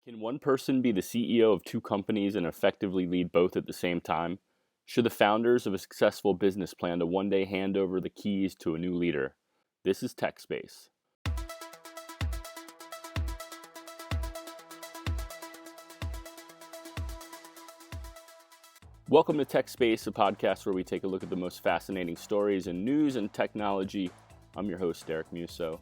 Can one person be the CEO of two companies and effectively lead both at the same time? Should the founders of a successful business plan to one day hand over the keys to a new leader? This is Tech Space. Welcome to Tech Space, a podcast where we take a look at the most fascinating stories in news and technology. I'm your host, Derek Musso.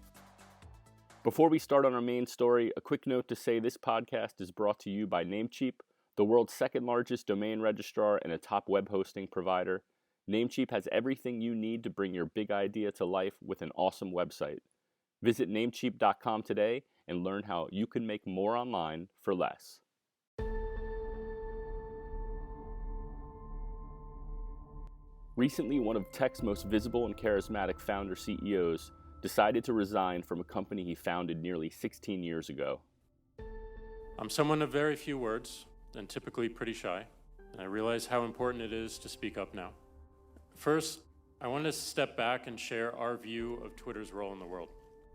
Before we start on our main story, a quick note to say this podcast is brought to you by Namecheap, the world's second largest domain registrar and a top web hosting provider. Namecheap has everything you need to bring your big idea to life with an awesome website. Visit namecheap.com today and learn how you can make more online for less. Recently, one of tech's most visible and charismatic founder CEOs decided to resign from a company he founded nearly 16 years ago. I'm someone of very few words and typically pretty shy, and I realize how important it is to speak up now. First, I want to step back and share our view of Twitter's role in the world.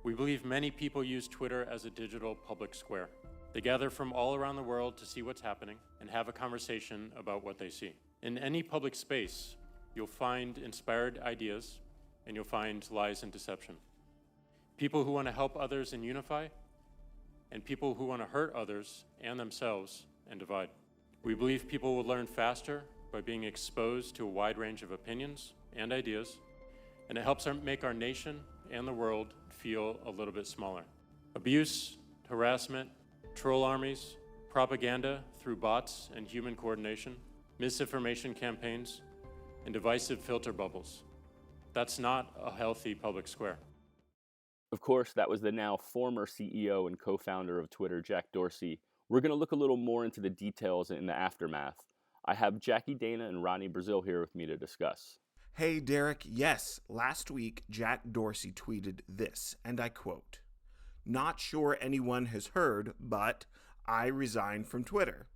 We believe many people use Twitter as a digital public square. They gather from all around the world to see what's happening and have a conversation about what they see. In any public space, you'll find inspired ideas and you'll find lies and deception. People who want to help others and unify, and people who want to hurt others and themselves and divide. We believe people will learn faster by being exposed to a wide range of opinions and ideas, and it helps make our nation and the world feel a little bit smaller. Abuse, harassment, troll armies, propaganda through bots and human coordination, misinformation campaigns, and divisive filter bubbles. That's not a healthy public square. Of course, that was the now former CEO and co-founder of Twitter, Jack Dorsey. We're going to look a little more into the details in the aftermath. I have Jackie Dana and Ronnie Brazil here with me to discuss. Hey, Derek. Yes, last week, Jack Dorsey tweeted this, and I quote, "Not sure anyone has heard, but I resigned from Twitter."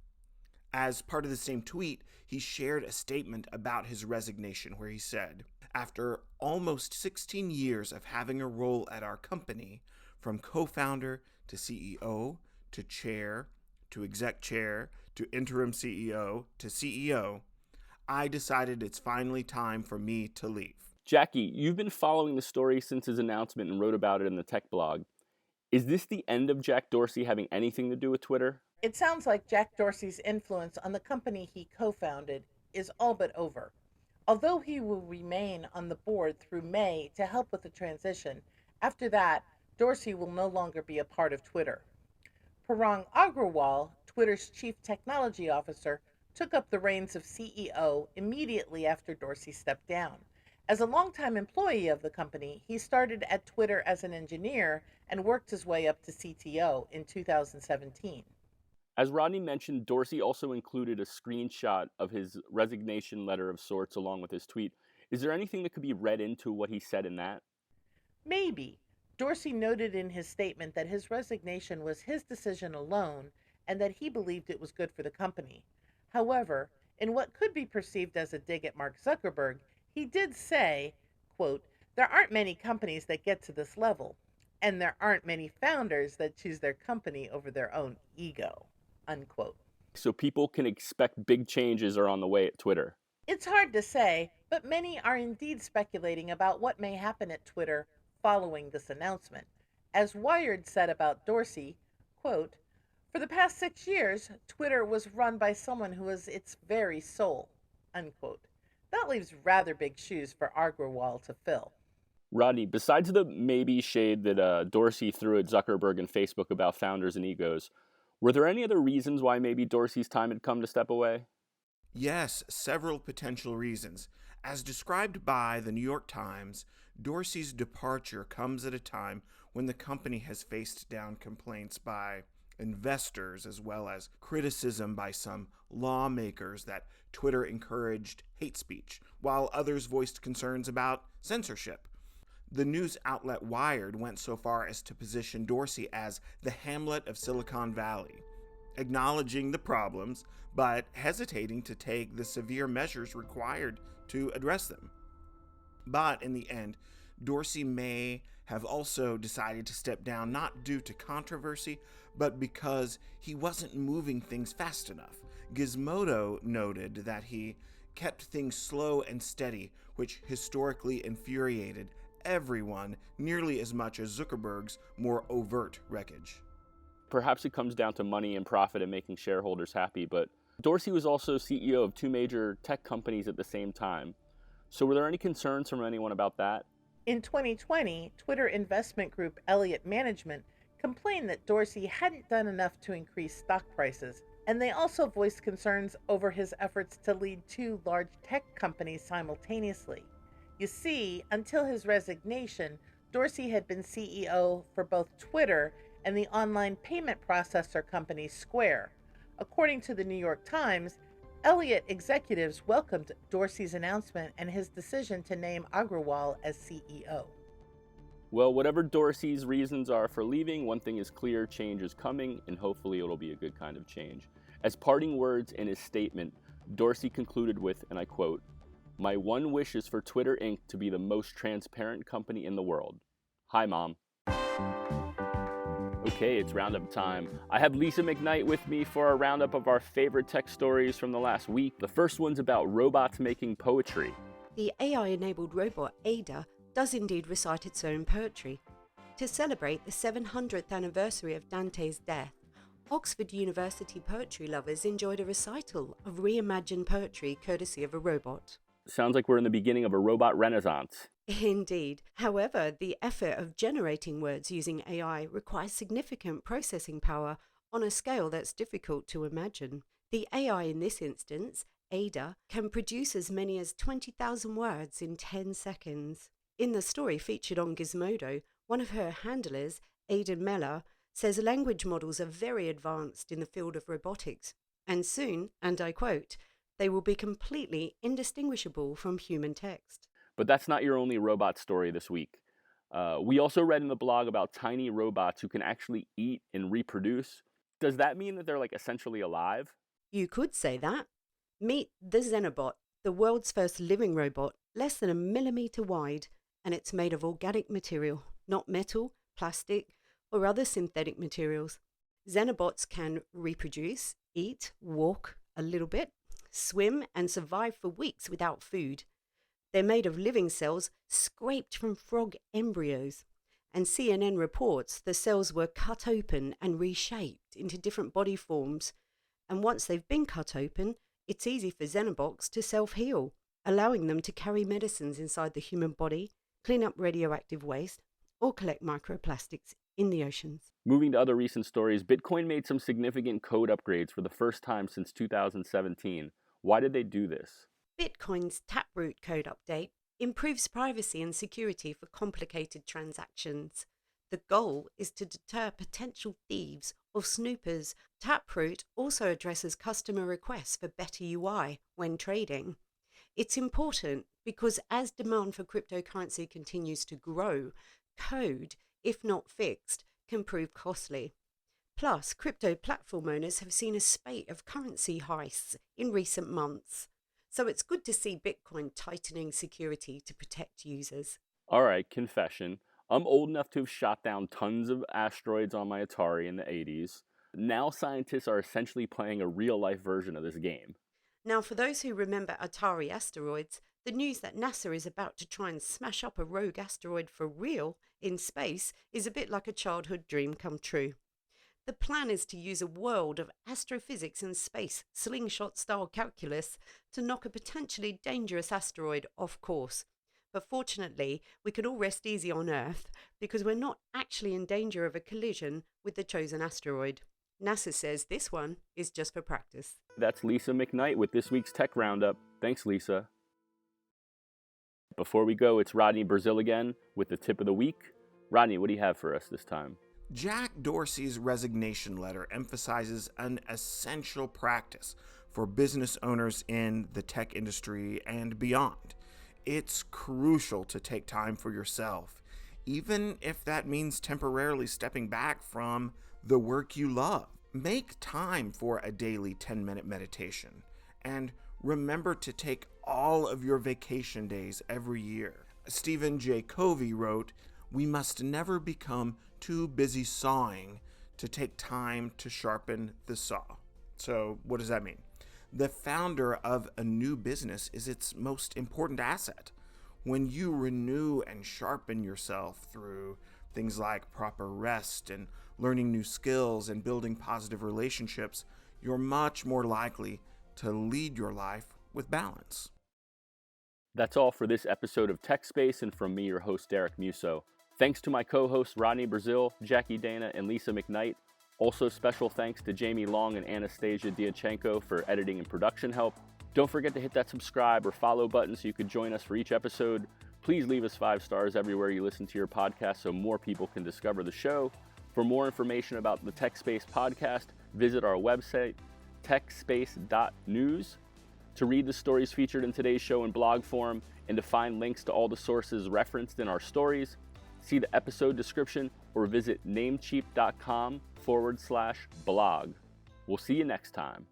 As part of the same tweet, he shared a statement about his resignation where he said, "After almost 16 years of having a role at our company, from co-founder to CEO to chair to exec chair to interim CEO to CEO, I decided it's finally time for me to leave." Jackie, you've been following the story since his announcement and wrote about it in the tech blog. Is this the end of Jack Dorsey having anything to do with Twitter? It sounds like Jack Dorsey's influence on the company he co-founded is all but over. Although he will remain on the board through May to help with the transition, after that, Dorsey will no longer be a part of Twitter. Parag Agrawal, Twitter's chief technology officer, took up the reins of CEO immediately after Dorsey stepped down. As a longtime employee of the company, he started at Twitter as an engineer and worked his way up to CTO in 2017. As Rodney mentioned, Dorsey also included a screenshot of his resignation letter of sorts along with his tweet. Is there anything that could be read into what he said in that? Maybe. Dorsey noted in his statement that his resignation was his decision alone and that he believed it was good for the company. However, in what could be perceived as a dig at Mark Zuckerberg, he did say, quote, "There aren't many companies that get to this level, and there aren't many founders that choose their company over their own ego." Unquote. So people can expect big changes are on the way at Twitter. It's hard to say, but many are indeed speculating about what may happen at Twitter following this announcement. As Wired said about Dorsey, quote, "For the past 6 years, Twitter was run by someone who was its very soul." Unquote. That leaves rather big shoes for Agrawal to fill. Rodney, besides the maybe shade that Dorsey threw at Zuckerberg and Facebook about founders and egos, were there any other reasons why maybe Dorsey's time had come to step away? Yes, several potential reasons. As described by the New York Times, Dorsey's departure comes at a time when the company has faced down complaints by investors as well as criticism by some lawmakers that Twitter encouraged hate speech, while others voiced concerns about censorship. The news outlet Wired went so far as to position Dorsey as the Hamlet of Silicon Valley, acknowledging the problems, but hesitating to take the severe measures required to address them. But in the end, Dorsey may have also decided to step down not due to controversy, but because he wasn't moving things fast enough. Gizmodo noted that he kept things slow and steady, which historically infuriated everyone nearly as much as Zuckerberg's more overt wreckage. Perhaps it comes down to money and profit and making shareholders happy, but Dorsey was also CEO of two major tech companies at the same time. So were there any concerns from anyone about that? In 2020, Twitter investment group Elliott Management complained that Dorsey hadn't done enough to increase stock prices, and they also voiced concerns over his efforts to lead two large tech companies simultaneously. You see, until his resignation, Dorsey had been CEO for both Twitter and the online payment processor company Square. According to the New York Times, Elliott executives welcomed Dorsey's announcement and his decision to name Agrawal as CEO. Well, whatever Dorsey's reasons are for leaving, one thing is clear: change is coming, and hopefully it'll be a good kind of change. As parting words in his statement, Dorsey concluded with, and I quote, "My one wish is for Twitter Inc. to be the most transparent company in the world. Hi, Mom." Okay, it's roundup time. I have Lisa McKnight with me for a roundup of our favorite tech stories from the last week. The first one's about robots making poetry. The AI-enabled robot Ada does indeed recite its own poetry. To celebrate the 700th anniversary of Dante's death, Oxford University poetry lovers enjoyed a recital of reimagined poetry courtesy of a robot. Sounds like we're in the beginning of a robot renaissance. Indeed. However, the effort of generating words using AI requires significant processing power on a scale that's difficult to imagine. The AI in this instance, Ada, can produce as many as 20,000 words in 10 seconds. In the story featured on Gizmodo, one of her handlers, Ada Meller, says language models are very advanced in the field of robotics, and soon, and I quote, they will be completely indistinguishable from human text. But that's not your only robot story this week. We also read in the blog about tiny robots who can actually eat and reproduce. Does that mean that they're like essentially alive? You could say that. Meet the Xenobot, the world's first living robot, less than 1 millimeter wide, and it's made of organic material, not metal, plastic, or other synthetic materials. Xenobots can reproduce, eat, walk a little bit, swim, and survive for weeks without food. They're made of living cells scraped from frog embryos. And CNN reports the cells were cut open and reshaped into different body forms. And once they've been cut open, it's easy for Xenobots to self-heal, allowing them to carry medicines inside the human body, clean up radioactive waste, or collect microplastics in the oceans. Moving to other recent stories, Bitcoin made some significant code upgrades for the first time since 2017. Why did they do this? Bitcoin's Taproot code update improves privacy and security for complicated transactions. The goal is to deter potential thieves or snoopers. Taproot also addresses customer requests for better UI when trading. It's important because as demand for cryptocurrency continues to grow, code, if not fixed, can prove costly. Plus, crypto platform owners have seen a spate of currency heists in recent months. So it's good to see Bitcoin tightening security to protect users. All right, confession. I'm old enough to have shot down tons of asteroids on my Atari in the 80s. Now scientists are essentially playing a real-life version of this game. Now, for those who remember Atari Asteroids, the news that NASA is about to try and smash up a rogue asteroid for real in space is a bit like a childhood dream come true. The plan is to use a world of astrophysics and space slingshot-style calculus to knock a potentially dangerous asteroid off course. But fortunately, we can all rest easy on Earth because we're not actually in danger of a collision with the chosen asteroid. NASA says this one is just for practice. That's Lisa McKnight with this week's Tech Roundup. Thanks, Lisa. Before we go, it's Rodney Brazil again with the tip of the week. Rodney, what do you have for us this time? Jack Dorsey's resignation letter emphasizes an essential practice for business owners in the tech industry and beyond. It's crucial to take time for yourself, even if that means temporarily stepping back from the work you love. Make time for a daily 10-minute meditation, and remember to take all of your vacation days every year. Stephen J. Covey wrote, "We must never become too busy sawing to take time to sharpen the saw. So what does that mean? The founder of a new business is its most important asset. When you renew and sharpen yourself through things like proper rest and learning new skills and building positive relationships, you're much more likely to lead your life with balance. That's all for this episode of Tech Space, and from me, your host, Derek Musso. Thanks to my co-hosts, Rodney Brazil, Jackie Dana, and Lisa McKnight. Also, special thanks to Jamie Long and Anastasia Diachenko for editing and production help. Don't forget to hit that subscribe or follow button so you can join us for each episode. Please leave us 5 stars everywhere you listen to your podcast so more people can discover the show. For more information about the TechSpace podcast, visit our website, techspace.news. To read the stories featured in today's show in blog form and to find links to all the sources referenced in our stories, see the episode description or visit namecheap.com/blog. We'll see you next time.